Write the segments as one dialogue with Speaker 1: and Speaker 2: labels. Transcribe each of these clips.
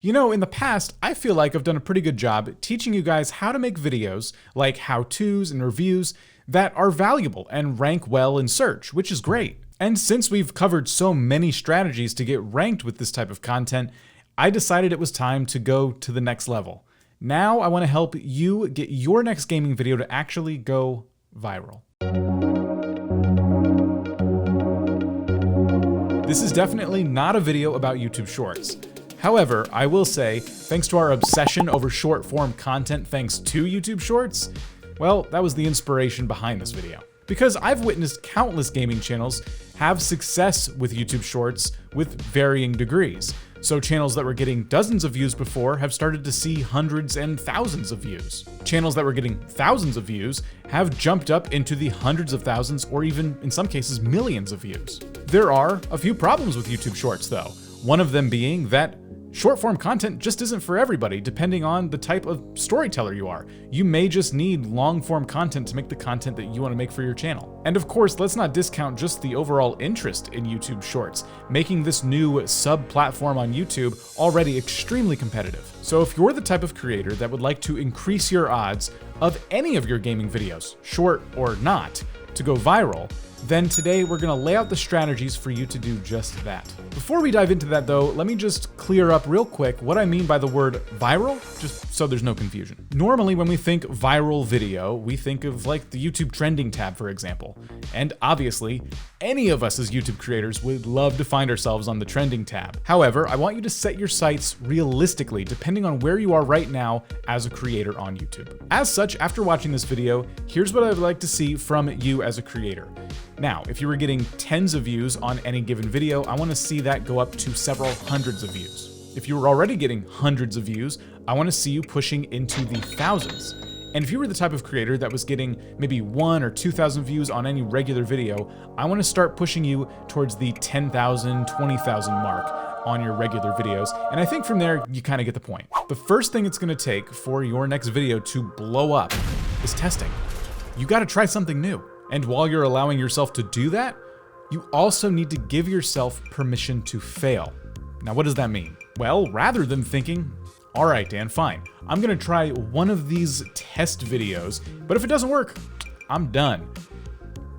Speaker 1: You know, in the past, I feel like I've done a pretty good job teaching you guys how to make videos, like how-tos and reviews, that are valuable and rank well in search, which is great. And since we've covered so many strategies to get ranked with this type of content, I decided it was time to go to the next level. Now I want to help you get your next gaming video to actually go viral. This is definitely not a video about YouTube Shorts. However, I will say, thanks to our obsession over short form content thanks to YouTube Shorts, well, that was the inspiration behind this video. Because I've witnessed countless gaming channels have success with YouTube Shorts with varying degrees. So channels that were getting dozens of views before have started to see hundreds and thousands of views. Channels that were getting thousands of views have jumped up into the hundreds of thousands or even, in some cases, millions of views. There are a few problems with YouTube Shorts though. One of them being that short form content just isn't for everybody, depending on the type of storyteller you are. You may just need long form content to make the content that you want to make for your channel. And of course, let's not discount just the overall interest in YouTube Shorts, making this new sub-platform on YouTube already extremely competitive. So if you're the type of creator that would like to increase your odds of any of your gaming videos, short or not, to go viral, then today we're gonna lay out the strategies for you to do just that. Before we dive into that though, let me just clear up real quick what I mean by the word viral, just so there's no confusion. Normally when we think viral video, we think of like the YouTube trending tab, for example. And obviously, any of us as YouTube creators would love to find ourselves on the trending tab. However, I want you to set your sights realistically, depending on where you are right now as a creator on YouTube. As such, after watching this video, here's what I'd like to see from you as a creator. Now, if you were getting tens of views on any given video, I want to see that go up to several hundreds of views. If you were already getting hundreds of views, I want to see you pushing into the thousands. And if you were the type of creator that was getting maybe 1,000 or 2,000 views on any regular video, I want to start pushing you towards the 10,000, 20,000 mark on your regular videos. And I think from there, you kind of get the point. The first thing it's going to take for your next video to blow up is testing. You got to try something new. And while you're allowing yourself to do that, you also need to give yourself permission to fail. Now, what does that mean? Well, rather than thinking, all right, Dan, fine, I'm gonna try one of these test videos, but if it doesn't work, I'm done.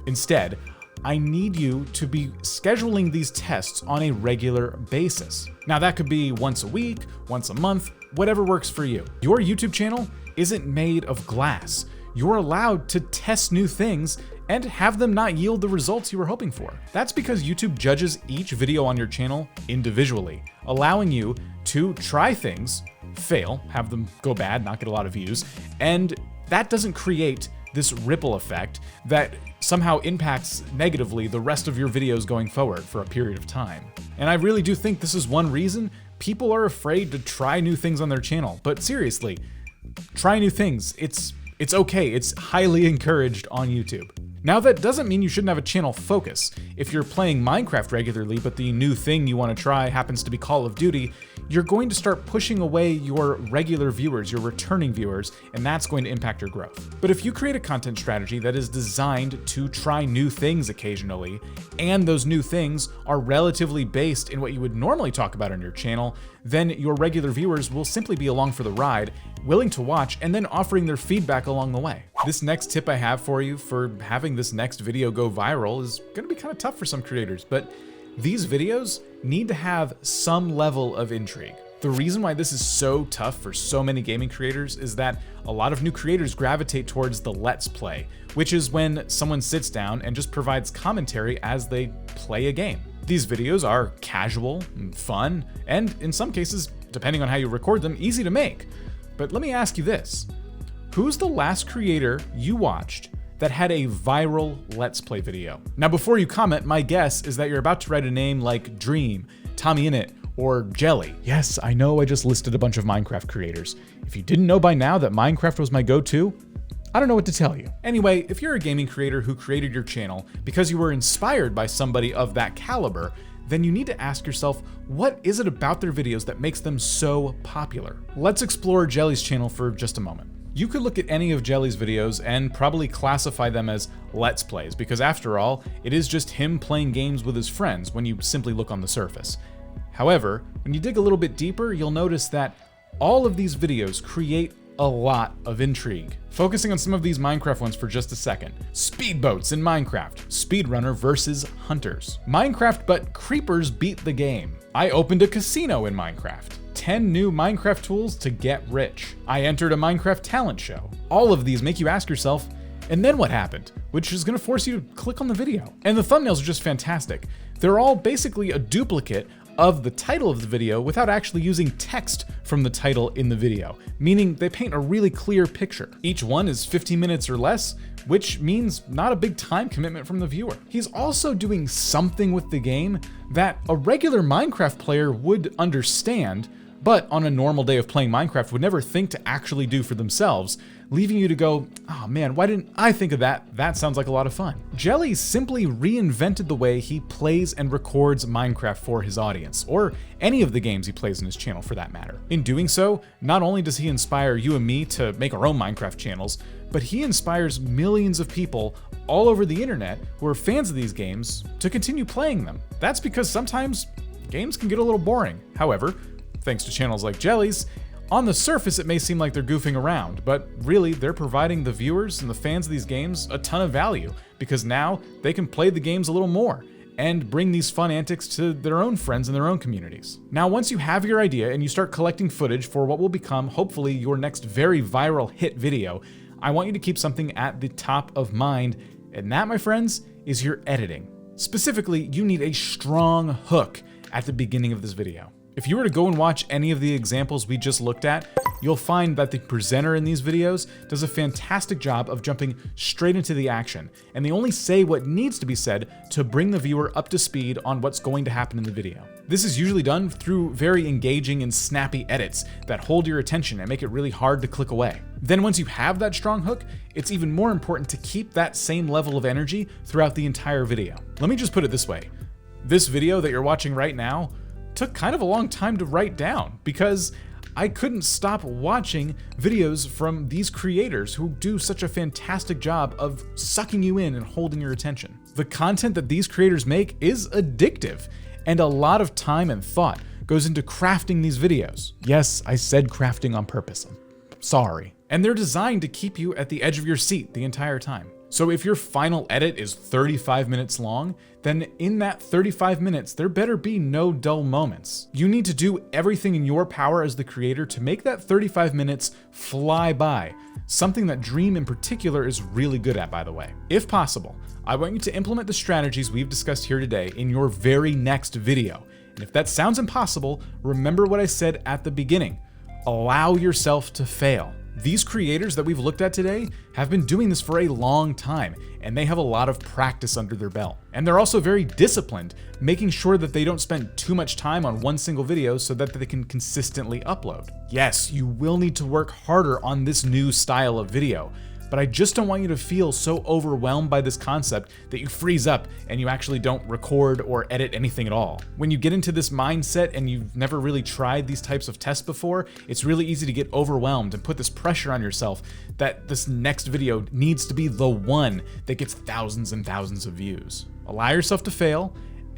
Speaker 1: Instead, I need you to be scheduling these tests on a regular basis. Now, that could be once a week, once a month, whatever works for you. Your YouTube channel isn't made of glass. You're allowed to test new things and have them not yield the results you were hoping for. That's because YouTube judges each video on your channel individually, allowing you to try things, fail, have them go bad, not get a lot of views, and that doesn't create this ripple effect that somehow impacts negatively the rest of your videos going forward for a period of time. And I really do think this is one reason people are afraid to try new things on their channel. But seriously, try new things. It's okay, it's highly encouraged on YouTube. Now, that doesn't mean you shouldn't have a channel focus. If you're playing Minecraft regularly, but the new thing you want to try happens to be Call of Duty, you're going to start pushing away your regular viewers, your returning viewers, and that's going to impact your growth. But if you create a content strategy that is designed to try new things occasionally, and those new things are relatively based in what you would normally talk about on your channel, then your regular viewers will simply be along for the ride, willing to watch, and then offering their feedback along the way. This next tip I have for you for having this next video go viral is gonna be kind of tough for some creators, but these videos need to have some level of intrigue. The reason why this is so tough for so many gaming creators is that a lot of new creators gravitate towards the Let's Play, which is when someone sits down and just provides commentary as they play a game. These videos are casual and fun, and in some cases, depending on how you record them, easy to make. But let me ask you this. Who's the last creator you watched that had a viral Let's Play video? Now, before you comment, my guess is that you're about to write a name like Dream, TommyInnit, or Jelly. Yes, I know I just listed a bunch of Minecraft creators. If you didn't know by now that Minecraft was my go-to, I don't know what to tell you. Anyway, if you're a gaming creator who created your channel because you were inspired by somebody of that caliber, then you need to ask yourself, what is it about their videos that makes them so popular? Let's explore Jelly's channel for just a moment. You could look at any of Jelly's videos and probably classify them as Let's Plays, because after all, it is just him playing games with his friends when you simply look on the surface. However, when you dig a little bit deeper, you'll notice that all of these videos create a lot of intrigue. Focusing on some of these Minecraft ones for just a second. Speedboats in Minecraft, speedrunner versus hunters. Minecraft, but creepers beat the game. I opened a casino in Minecraft. 10 new Minecraft tools to get rich. I entered a Minecraft talent show. All of these make you ask yourself, and then what happened? Which is gonna force you to click on the video. And the thumbnails are just fantastic. They're all basically a duplicate of the title of the video without actually using text from the title in the video, meaning they paint a really clear picture. Each one is 15 minutes or less, which means not a big time commitment from the viewer. He's also doing something with the game that a regular Minecraft player would understand, but on a normal day of playing Minecraft would never think to actually do for themselves, leaving you to go, oh man, why didn't I think of that? That sounds like a lot of fun. Jelly simply reinvented the way he plays and records Minecraft for his audience, or any of the games he plays in his channel for that matter. In doing so, not only does he inspire you and me to make our own Minecraft channels, but he inspires millions of people all over the internet who are fans of these games to continue playing them. That's because sometimes games can get a little boring. However, thanks to channels like Jelly's, on the surface it may seem like they're goofing around, but really they're providing the viewers and the fans of these games a ton of value, because now they can play the games a little more and bring these fun antics to their own friends in their own communities. Now, once you have your idea and you start collecting footage for what will become, hopefully, your next very viral hit video, I want you to keep something at the top of mind, and that, my friends, is your editing. Specifically, you need a strong hook at the beginning of this video. If you were to go and watch any of the examples we just looked at, you'll find that the presenter in these videos does a fantastic job of jumping straight into the action, and they only say what needs to be said to bring the viewer up to speed on what's going to happen in the video. This is usually done through very engaging and snappy edits that hold your attention and make it really hard to click away. Then once you have that strong hook, it's even more important to keep that same level of energy throughout the entire video. Let me just put it this way. This video that you're watching right now took kind of a long time to write down because I couldn't stop watching videos from these creators who do such a fantastic job of sucking you in and holding your attention. The content that these creators make is addictive, and a lot of time and thought goes into crafting these videos. Yes, I said crafting on purpose. I'm sorry. And they're designed to keep you at the edge of your seat the entire time. So if your final edit is 35 minutes long, then in that 35 minutes, there better be no dull moments. You need to do everything in your power as the creator to make that 35 minutes fly by, something that Dream in particular is really good at, by the way. If possible, I want you to implement the strategies we've discussed here today in your very next video. And if that sounds impossible, remember what I said at the beginning. Allow yourself to fail. These creators that we've looked at today have been doing this for a long time, and they have a lot of practice under their belt. And they're also very disciplined, making sure that they don't spend too much time on one single video so that they can consistently upload. Yes, you will need to work harder on this new style of video, but I just don't want you to feel so overwhelmed by this concept that you freeze up and you actually don't record or edit anything at all. When you get into this mindset and you've never really tried these types of tests before, it's really easy to get overwhelmed and put this pressure on yourself that this next video needs to be the one that gets thousands and thousands of views. Allow yourself to fail,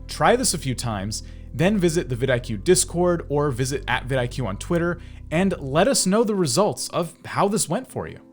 Speaker 1: try this a few times, then visit the vidIQ Discord or visit @vidIQ on Twitter and let us know the results of how this went for you.